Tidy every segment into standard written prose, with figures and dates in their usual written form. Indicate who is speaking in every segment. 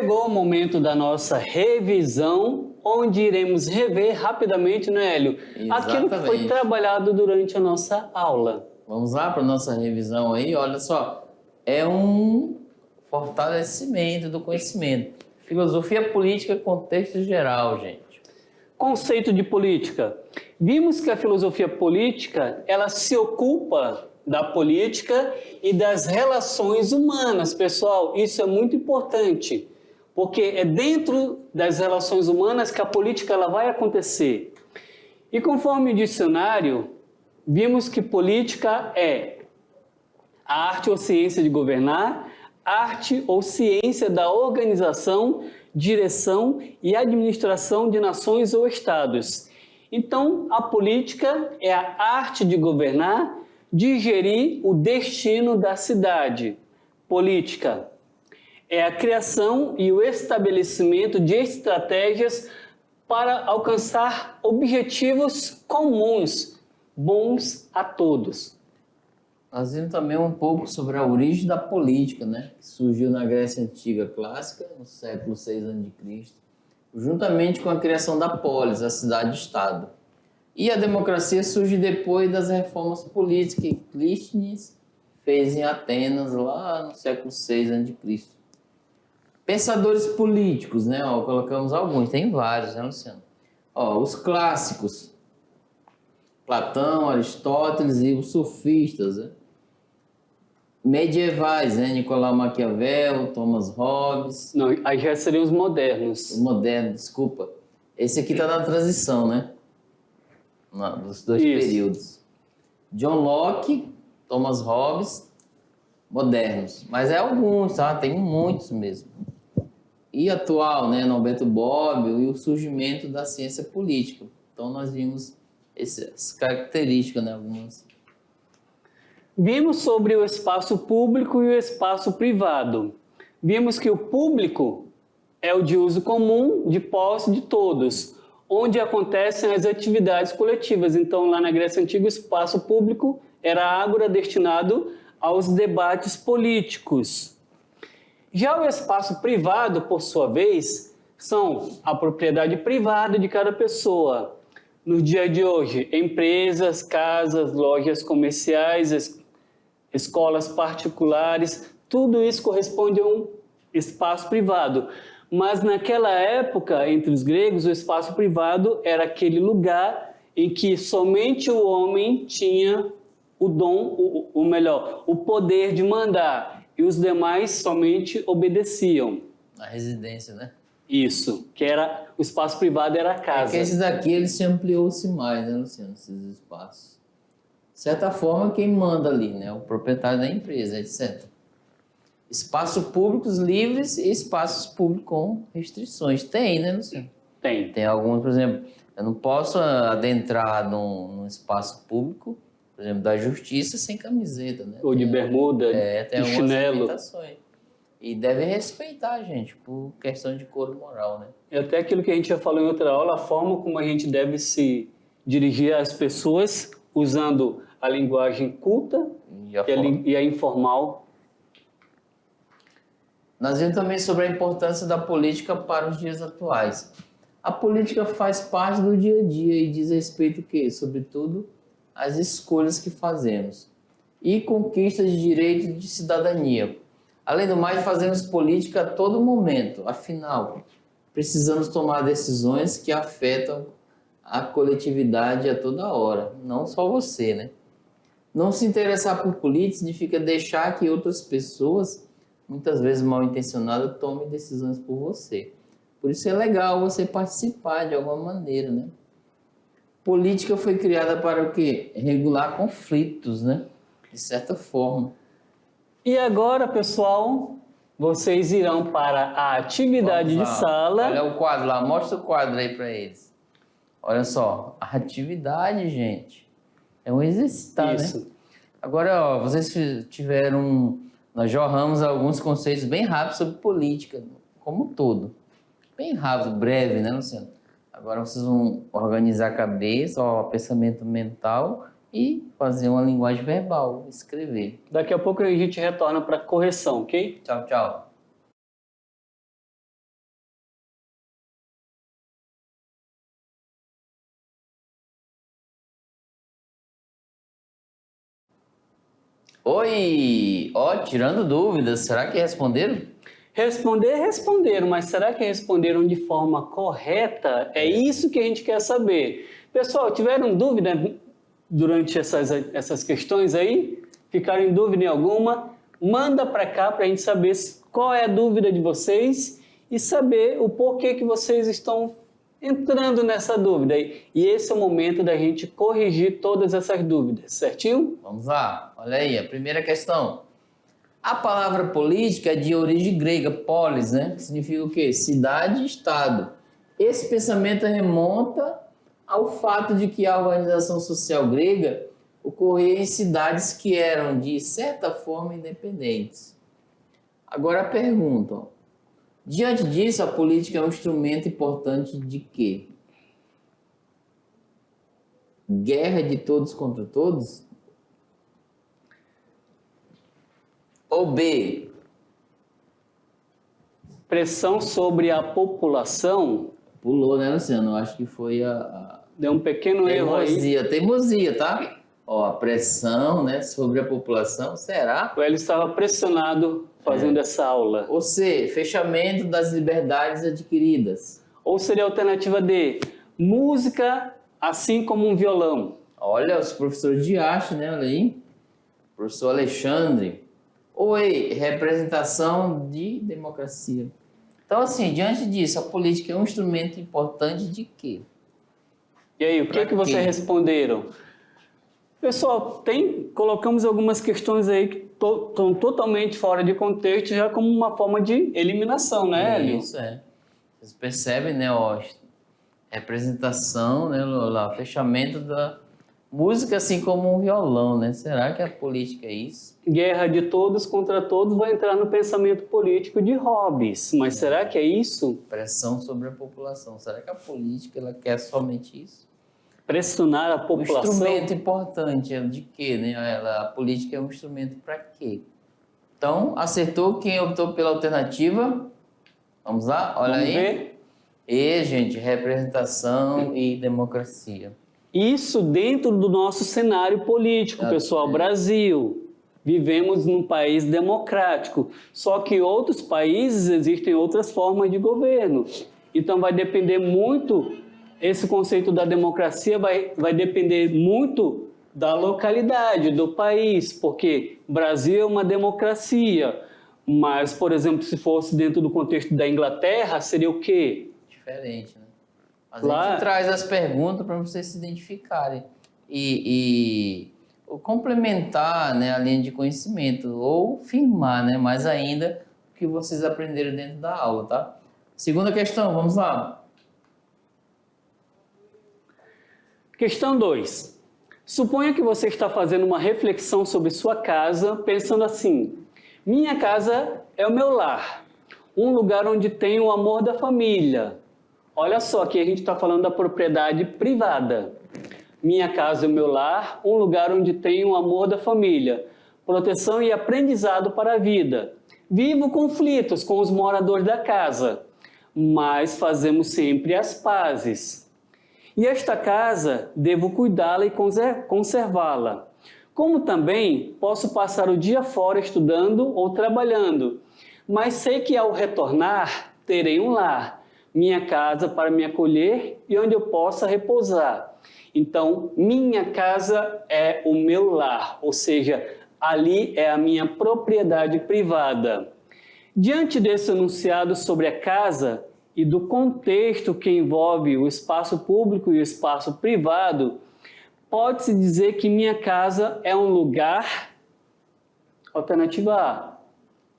Speaker 1: Chegou o momento da nossa revisão, onde iremos rever rapidamente, né, Hélio? Aquilo que foi trabalhado durante a nossa aula.
Speaker 2: Vamos lá para a nossa revisão aí. Olha só, é um fortalecimento do conhecimento. Filosofia política, contexto geral, gente.
Speaker 1: Conceito de política. Vimos que a filosofia política, ela se ocupa da política e das relações humanas, pessoal. Isso é muito importante, porque é dentro das relações humanas que a política ela vai acontecer. E conforme o dicionário, vimos que política é a arte ou ciência de governar, arte ou ciência da organização, direção e administração de nações ou estados. Então, a política é a arte de governar, de gerir o destino da cidade. Política é a criação e o estabelecimento de estratégias para alcançar objetivos comuns, bons a todos.
Speaker 2: Nós vimos também um pouco sobre a origem da política, né? Que surgiu na Grécia Antiga Clássica, no século 6 a.C., juntamente com a criação da polis, a cidade-estado. E a democracia surge depois das reformas políticas que Clístenes fez em Atenas, lá no século 6 a.C. Pensadores políticos, né? Ó, colocamos alguns, tem vários, né, Luciano? Ó, os clássicos, Platão, Aristóteles e os sofistas, né? Medievais, né? Nicolau Maquiavel, Thomas Hobbes.
Speaker 1: Não, aí já seriam os modernos.
Speaker 2: Os modernos, desculpa. Esse aqui está na transição, né? Dos dois períodos. John Locke, Thomas Hobbes, modernos. Mas é alguns, tá? Tem muitos mesmo. E atual, né? Norberto Bobbio e o surgimento da ciência política. Então nós vimos essas características, né? Algumas.
Speaker 1: Vimos sobre o espaço público e o espaço privado. Vimos que o público é o de uso comum, de posse de todos, onde acontecem as atividades coletivas. Então, lá na Grécia Antiga, o espaço público era a ágora destinado aos debates políticos. Já o espaço privado, por sua vez, são a propriedade privada de cada pessoa. No dia de hoje, empresas, casas, lojas comerciais, escolas particulares, tudo isso corresponde a um espaço privado. Mas naquela época, entre os gregos, o espaço privado era aquele lugar em que somente o homem tinha o dom, o poder de mandar, e os demais somente obedeciam.
Speaker 2: A residência, né?
Speaker 1: Isso, que era o espaço privado era a casa.
Speaker 2: Porque esse daqui ele se ampliou-se mais, né, Luciano, esses espaços. De certa forma, quem manda ali, né? O proprietário da empresa, etc. Espaços públicos livres e espaços públicos com restrições. Tem, né, Luciano?
Speaker 1: Tem.
Speaker 2: Tem alguns, por exemplo, eu não posso adentrar num espaço público, por exemplo, da justiça sem camiseta, né?
Speaker 1: Ou de bermuda,
Speaker 2: tem
Speaker 1: de chinelo.
Speaker 2: limitações. E deve respeitar, gente, por questão de coro moral, né?
Speaker 1: E até aquilo que a gente já falou em outra aula, a forma como a gente deve se dirigir às pessoas, usando a linguagem culta e a informal.
Speaker 2: Nós vimos também sobre a importância da política para os dias atuais. A política faz parte do dia a dia e diz respeito, sobretudo, às escolhas que fazemos e conquista de direitos de cidadania. Além do mais, fazemos política a todo momento. Afinal, precisamos tomar decisões que afetam a coletividade a toda hora, não só você, né? Não se interessar por política significa deixar que outras pessoas, muitas vezes mal intencionadas, tomem decisões por você. Por isso é legal você participar de alguma maneira, né? Política foi criada para o quê? Regular conflitos, né? De certa forma.
Speaker 1: E agora, pessoal, vocês irão para a atividade de sala.
Speaker 2: Olha o quadro lá, mostra o quadro aí para eles. Olha só, a atividade, gente, é um exercitar,
Speaker 1: Isso.
Speaker 2: né? Agora, ó, vocês tiveram... Nós jorramos alguns conceitos bem rápidos sobre política, como um todo. Bem rápido, breve, né, Luciano? Agora vocês vão organizar a cabeça, ó, pensamento mental e fazer uma linguagem verbal, escrever.
Speaker 1: Daqui a pouco a gente retorna para a correção, ok?
Speaker 2: Tchau, tchau. Oi! Ó, tirando dúvidas, será que responderam?
Speaker 1: Responderam, mas será que responderam de forma correta? É isso que a gente quer saber. Pessoal, tiveram dúvida durante essas questões aí? Ficaram em dúvida em alguma? Manda para cá para a gente saber qual é a dúvida de vocês e saber o porquê que vocês estão entrando nessa dúvida. E esse é o momento da gente corrigir todas essas dúvidas, certinho?
Speaker 2: Vamos lá, olha aí, a primeira questão. A palavra política é de origem grega, polis, né? Que significa o quê? Cidade e estado. Esse pensamento remonta ao fato de que a organização social grega ocorria em cidades que eram, de certa forma, independentes. Agora a pergunta, ó. Diante disso, a política é um instrumento importante de quê? Guerra de todos contra todos? Ou B?
Speaker 1: Pressão sobre a população.
Speaker 2: Pulou, né, Luciano? Eu acho que foi
Speaker 1: Deu um pequeno erro aí.
Speaker 2: Teimosia, tá? Ó, a pressão, né, sobre a população, será?
Speaker 1: Ele estava pressionado fazendo essa aula.
Speaker 2: Ou C, fechamento das liberdades adquiridas.
Speaker 1: Ou seria a alternativa D, música assim como um violão.
Speaker 2: Olha, os professores de arte, né, olha aí. Professor Alexandre. Ou E, representação de democracia. Então, assim, diante disso, a política é um instrumento importante de quê?
Speaker 1: E aí, o que vocês responderam? Pessoal, colocamos algumas questões aí que estão totalmente fora de contexto, já como uma forma de eliminação, né, Hélio?
Speaker 2: Isso, é. Vocês percebem, né, ó, representação, né, lá, fechamento da música assim como um violão, né? Será que a política é isso?
Speaker 1: Guerra de todos contra todos vai entrar no pensamento político de Hobbes, mas será que é isso?
Speaker 2: Pressão sobre a população. Será que a política ela quer somente isso?
Speaker 1: Pressionar a população.
Speaker 2: Um instrumento importante de quê, né? A política é um instrumento para quê? Então, acertou quem optou pela alternativa? Vamos lá? Olha
Speaker 1: Vamos
Speaker 2: aí.
Speaker 1: ver?
Speaker 2: E, gente, representação e democracia.
Speaker 1: Isso dentro do nosso cenário político, pessoal. Brasil. Vivemos num país democrático. Só que em outros países existem outras formas de governo. Então vai depender muito, esse conceito da democracia vai depender muito da localidade, do país, porque Brasil é uma democracia. Mas, por exemplo, se fosse dentro do contexto da Inglaterra, seria o quê?
Speaker 2: Diferente, né? Mas a gente traz as perguntas para vocês se identificarem e complementar, né, a linha de conhecimento ou firmar, né, mais ainda o que vocês aprenderam dentro da aula, tá? Segunda questão, vamos lá.
Speaker 1: Questão 2. Suponha que você está fazendo uma reflexão sobre sua casa, pensando assim: minha casa é o meu lar, um lugar onde tem o amor da família. Olha só, aqui a gente está falando da propriedade privada. Minha casa é o meu lar, um lugar onde tem o amor da família, proteção e aprendizado para a vida. Vivo conflitos com os moradores da casa, mas fazemos sempre as pazes. E esta casa, devo cuidá-la e conservá-la. Como também posso passar o dia fora estudando ou trabalhando, mas sei que ao retornar terei um lar, minha casa para me acolher e onde eu possa repousar. Então, minha casa é o meu lar, ou seja, ali é a minha propriedade privada. Diante desse enunciado sobre a casa e do contexto que envolve o espaço público e o espaço privado, pode-se dizer que minha casa é um lugar, alternativa A,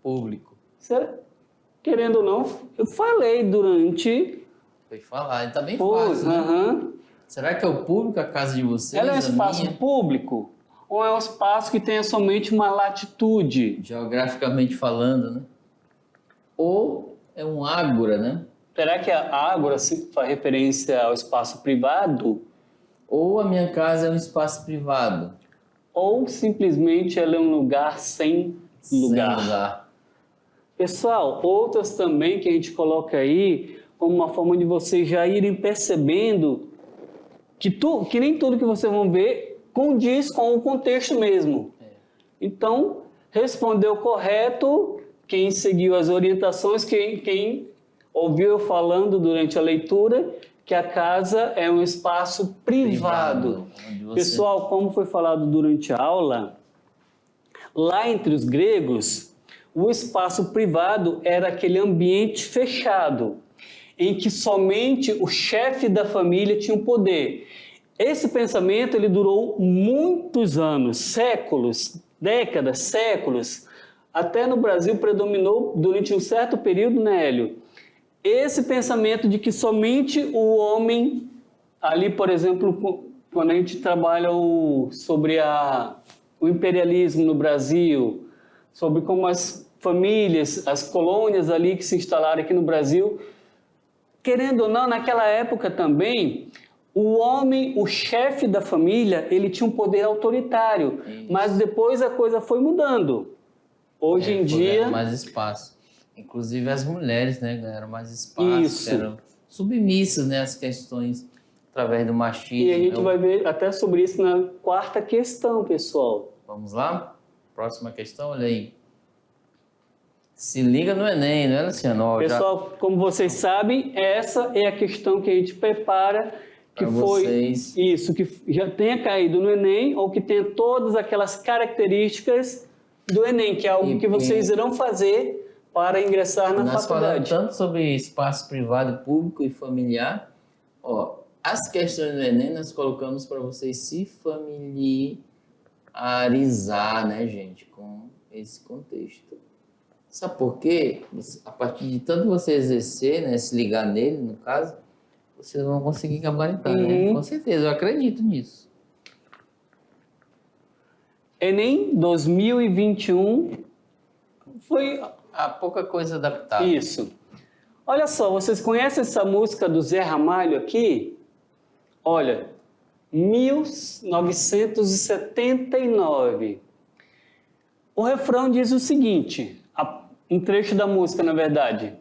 Speaker 2: Público.
Speaker 1: Querendo ou não, eu falei durante...
Speaker 2: Foi falar, tá bem fácil, né? Será que é o público a casa de vocês?
Speaker 1: Ela é um espaço público ou é um espaço que tenha somente uma latitude?
Speaker 2: Geograficamente falando, né? Ou é um ágora, né?
Speaker 1: Será que a ágora faz referência ao espaço privado?
Speaker 2: Ou a minha casa é um espaço privado?
Speaker 1: Ou simplesmente ela é um lugar sem lugar?
Speaker 2: Sem lugar.
Speaker 1: Pessoal, outras também que a gente coloca aí como uma forma de vocês já irem percebendo que nem tudo que vocês vão ver condiz com o contexto mesmo. Então, respondeu correto quem seguiu as orientações, quem ouviu eu falando durante a leitura, que a casa é um espaço privado.
Speaker 2: Onde você...
Speaker 1: Pessoal, como foi falado durante a aula, lá entre os gregos, o espaço privado era aquele ambiente fechado, em que somente o chefe da família tinha o poder. Esse pensamento ele durou muitos anos, séculos, décadas, séculos. Até no Brasil predominou durante um certo período, né, Hélio? Esse pensamento de que somente o homem, ali, por exemplo, quando a gente trabalha sobre o imperialismo no Brasil, sobre como as famílias, as colônias ali que se instalaram aqui no Brasil, querendo ou não, naquela época também, o homem, o chefe da família, ele tinha um poder autoritário, mas depois a coisa foi mudando. Hoje em dia...
Speaker 2: mais espaço. Inclusive as mulheres, né, ganharam mais espaço,
Speaker 1: Isso.
Speaker 2: eram submissas, né, às questões através do machismo.
Speaker 1: E a gente vai ver até sobre isso na quarta questão, pessoal.
Speaker 2: Vamos lá? Próxima questão, olha aí. Se liga no Enem, não é, Luciano?
Speaker 1: Pessoal, como vocês sabem, essa é a questão que a gente prepara, que foi
Speaker 2: vocês.
Speaker 1: Isso, que já tenha caído no Enem ou que tenha todas aquelas características do Enem, que é algo que vocês irão fazer para ingressar na
Speaker 2: Nós falamos
Speaker 1: faculdade.
Speaker 2: tanto sobre espaço privado, público e familiar. Ó, as questões do Enem nós colocamos para vocês se familiarizar, né, gente, com esse contexto. Sabe por quê? A partir de tanto você exercer, né, se ligar nele, no caso, vocês vão conseguir gabaritar, né? Com certeza, eu acredito nisso.
Speaker 1: Enem 2021 foi...
Speaker 2: Há pouca coisa adaptada.
Speaker 1: Isso. Olha só, vocês conhecem essa música do Zé Ramalho aqui? Olha, 1979. O refrão diz o seguinte, um trecho da música, na verdade.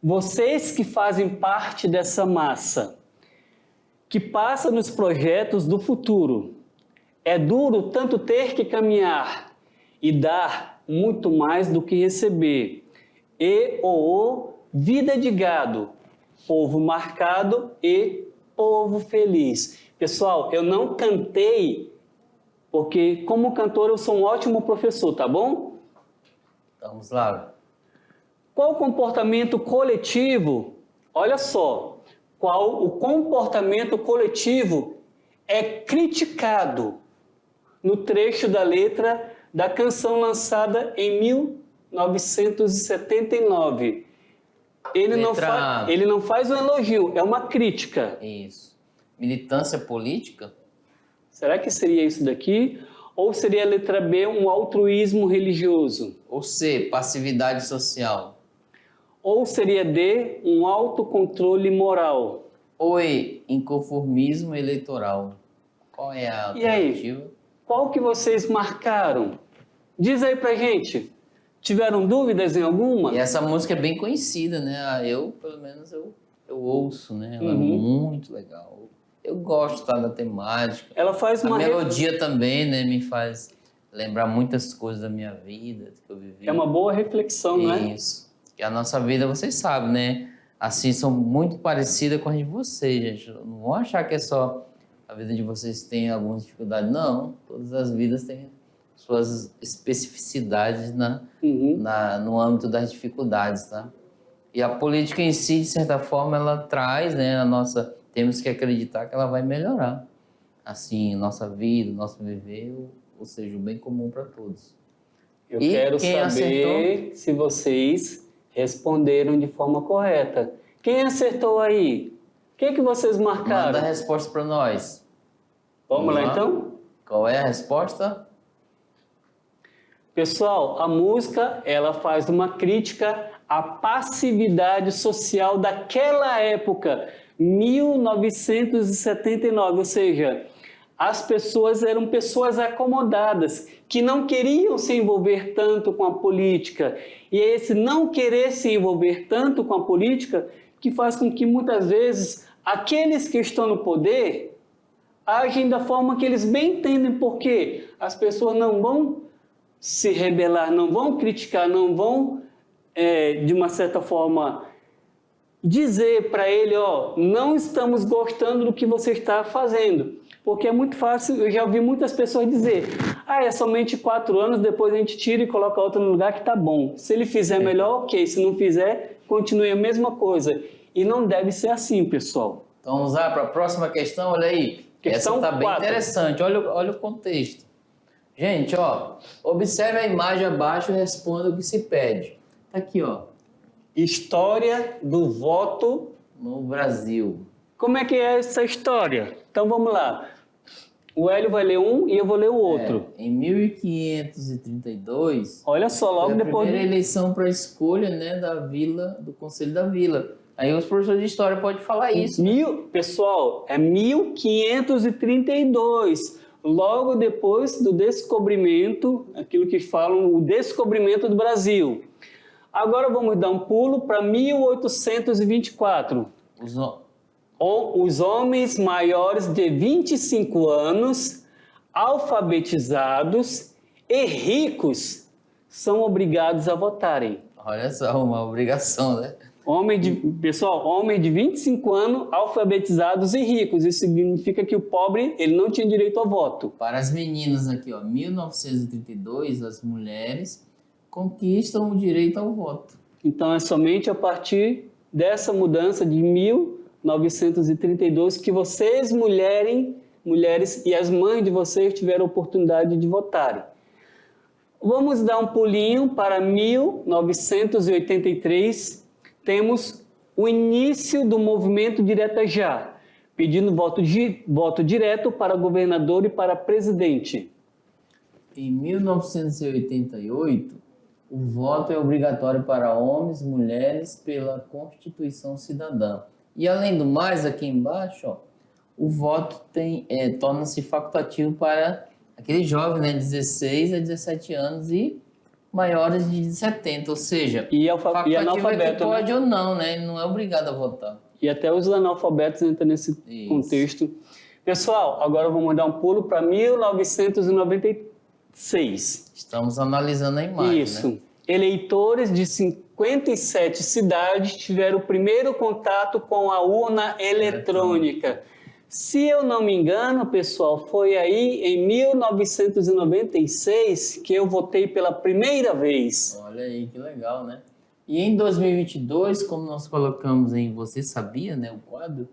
Speaker 1: Vocês que fazem parte dessa massa, que passa nos projetos do futuro, é duro tanto ter que caminhar e dar muito mais do que receber. Vida de gado, povo marcado e povo feliz. Pessoal, eu não cantei, porque como cantor eu sou um ótimo professor, tá bom?
Speaker 2: Vamos lá.
Speaker 1: Qual o comportamento coletivo? Olha só, qual o comportamento coletivo é criticado no trecho da letra da canção lançada em 1979. Ele não faz um elogio, é uma crítica.
Speaker 2: Isso. Militância política?
Speaker 1: Será que seria isso daqui? Ou seria a letra B, um altruísmo religioso?
Speaker 2: Ou C, passividade social?
Speaker 1: Ou seria D, um autocontrole moral?
Speaker 2: Ou E, inconformismo eleitoral? Qual é a alternativa?
Speaker 1: E aí, qual que vocês marcaram? Diz aí pra gente. Tiveram dúvidas em alguma?
Speaker 2: E essa música é bem conhecida, né? Eu, pelo menos, eu ouço, né? Ela é muito legal. Eu gosto, tá, da temática.
Speaker 1: Ela faz uma...
Speaker 2: A melodia também, né? Me faz lembrar muitas coisas da minha vida, que eu vivi.
Speaker 1: É uma boa reflexão, não é?
Speaker 2: Isso. E a nossa vida, vocês sabem, né? Assim, são muito parecidas com as de vocês, gente. Não vão achar que é só a vida de vocês que tem algumas dificuldades. Não, todas as vidas têm suas especificidades no âmbito das dificuldades, tá? E a política em si, de certa forma, ela traz, né, temos que acreditar que ela vai melhorar, assim, nossa vida, nosso viver, ou seja, o bem comum para todos.
Speaker 1: Eu quero saber se vocês responderam de forma correta. Quem acertou aí? O que vocês marcaram?
Speaker 2: Manda a resposta para nós.
Speaker 1: Vamos lá, então?
Speaker 2: Qual é a resposta?
Speaker 1: Pessoal, a música, ela faz uma crítica à passividade social daquela época, 1979, ou seja, as pessoas eram pessoas acomodadas, que não queriam se envolver tanto com a política. E é esse não querer se envolver tanto com a política que faz com que muitas vezes aqueles que estão no poder agem da forma que eles bem entendem, porque as pessoas não vão se rebelar, não vão criticar, não vão, de uma certa forma, dizer para ele, ó, não estamos gostando do que você está fazendo. Porque é muito fácil, eu já ouvi muitas pessoas dizer, é somente 4 anos, depois a gente tira e coloca outro no lugar que tá bom. Se ele fizer melhor, ok. Se não fizer, continue a mesma coisa. E não deve ser assim, pessoal.
Speaker 2: Então vamos lá para a próxima questão, olha aí.
Speaker 1: Questão
Speaker 2: Essa está bem
Speaker 1: 4.
Speaker 2: interessante, olha o contexto. Gente, ó, observe a imagem abaixo e responda o que se pede. Tá aqui, ó.
Speaker 1: História do voto
Speaker 2: no Brasil.
Speaker 1: Como é que é essa história? Então vamos lá. O Hélio vai ler um e eu vou ler o outro.
Speaker 2: Em 1532,
Speaker 1: olha só, logo
Speaker 2: foi a
Speaker 1: depois
Speaker 2: primeira eleição para a escolha, né, da vila, do Conselho da Vila. Aí os professores de história podem falar isso.
Speaker 1: Pessoal, é 1532, logo depois do descobrimento, aquilo que falam, o descobrimento do Brasil. Agora vamos dar um pulo para 1824. Os homens maiores de 25 anos, alfabetizados e ricos são obrigados a votarem.
Speaker 2: Olha só, uma obrigação, né?
Speaker 1: Homem de 25 anos, alfabetizados e ricos. Isso significa que o pobre ele não tinha direito ao voto.
Speaker 2: Para as meninas aqui, ó, 1932, as mulheres conquistam o direito ao voto.
Speaker 1: Então é somente a partir dessa mudança de 1932 que vocês, mulheres e as mães de vocês tiveram a oportunidade de votarem. Vamos dar um pulinho para 1983. Temos o início do movimento Direta Já, pedindo voto direto para governador e para presidente.
Speaker 2: Em 1988, o voto é obrigatório para homens e mulheres pela Constituição Cidadã. E além do mais, aqui embaixo, ó, o voto torna-se facultativo para aquele jovem, né, 16 a 17 anos e maiores de 70, ou seja,
Speaker 1: facultativo
Speaker 2: analfabeto, é que pode, né? Ou não, né? Ele não é obrigado a votar.
Speaker 1: E até os analfabetos entram nesse contexto. Pessoal, agora vamos dar um pulo para 1996.
Speaker 2: Estamos analisando a imagem,
Speaker 1: Isso.
Speaker 2: Né?
Speaker 1: Eleitores de 57 cidades tiveram o primeiro contato com a urna eletrônica. Se eu não me engano, pessoal, foi aí em 1996 que eu votei pela primeira vez.
Speaker 2: Olha aí, que legal, né? E em 2022, como nós colocamos em Você Sabia, né, o quadro,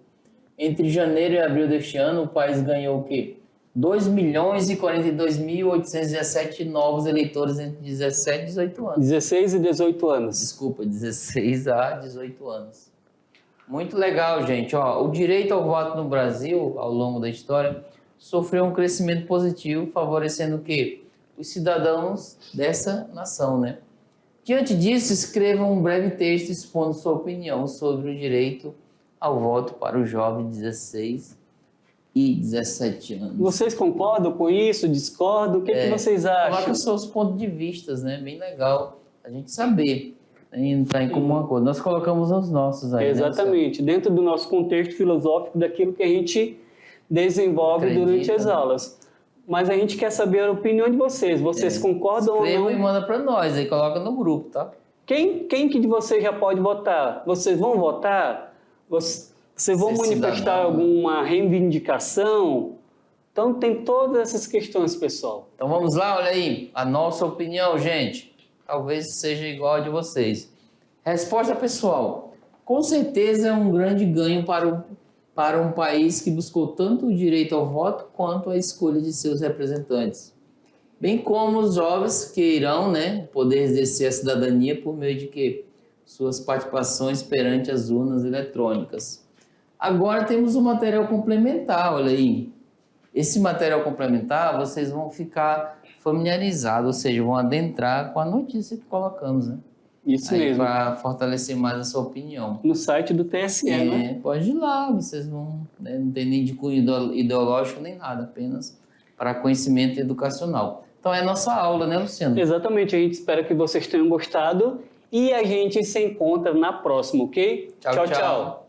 Speaker 2: entre janeiro e abril deste ano, o país ganhou o quê? 2.042.817 novos eleitores entre 17 e 18 anos.
Speaker 1: 16 e 18 anos.
Speaker 2: Desculpa, 16 a 18 anos. Muito legal, gente. Ó, o direito ao voto no Brasil, ao longo da história, sofreu um crescimento positivo, favorecendo o quê? Os cidadãos dessa nação, né? Diante disso, escreva um breve texto expondo sua opinião sobre o direito ao voto para os jovens de 16 e 17 anos.
Speaker 1: Vocês concordam com isso? Discordam? O que vocês acham?
Speaker 2: Coloca os seus pontos de vista, né? Bem legal a gente saber. Entrar em comum acordo. Nós colocamos os nossos aí.
Speaker 1: Exatamente, né, dentro do nosso contexto filosófico, daquilo que a gente desenvolve durante as aulas. Mas a gente quer saber a opinião de vocês. Vocês concordam ou não?
Speaker 2: Escreva e manda para nós, aí coloca no grupo, tá?
Speaker 1: Quem que de vocês já pode votar? Vocês vão votar? Vocês vão manifestar alguma reivindicação? Então tem todas essas questões, pessoal.
Speaker 2: Então vamos lá, olha aí, a nossa opinião, gente. Talvez seja igual a de vocês. Resposta pessoal. Com certeza é um grande ganho para um país que buscou tanto o direito ao voto quanto a escolha de seus representantes. Bem como os jovens que irão, né, poder exercer a cidadania por meio de quê? Suas participações perante as urnas eletrônicas. Agora temos um material complementar, olha aí. Esse material complementar vocês vão ficar familiarizados, ou seja, vão adentrar com a notícia que colocamos, né?
Speaker 1: Isso mesmo.
Speaker 2: Para fortalecer mais a sua opinião.
Speaker 1: No site do TSE, né?
Speaker 2: Pode ir lá, vocês vão, né, não tem nem de cunho ideológico nem nada, apenas para conhecimento educacional. Então é a nossa aula, né, Luciano?
Speaker 1: Exatamente, a gente espera que vocês tenham gostado e a gente se encontra na próxima, ok?
Speaker 2: Tchau, tchau.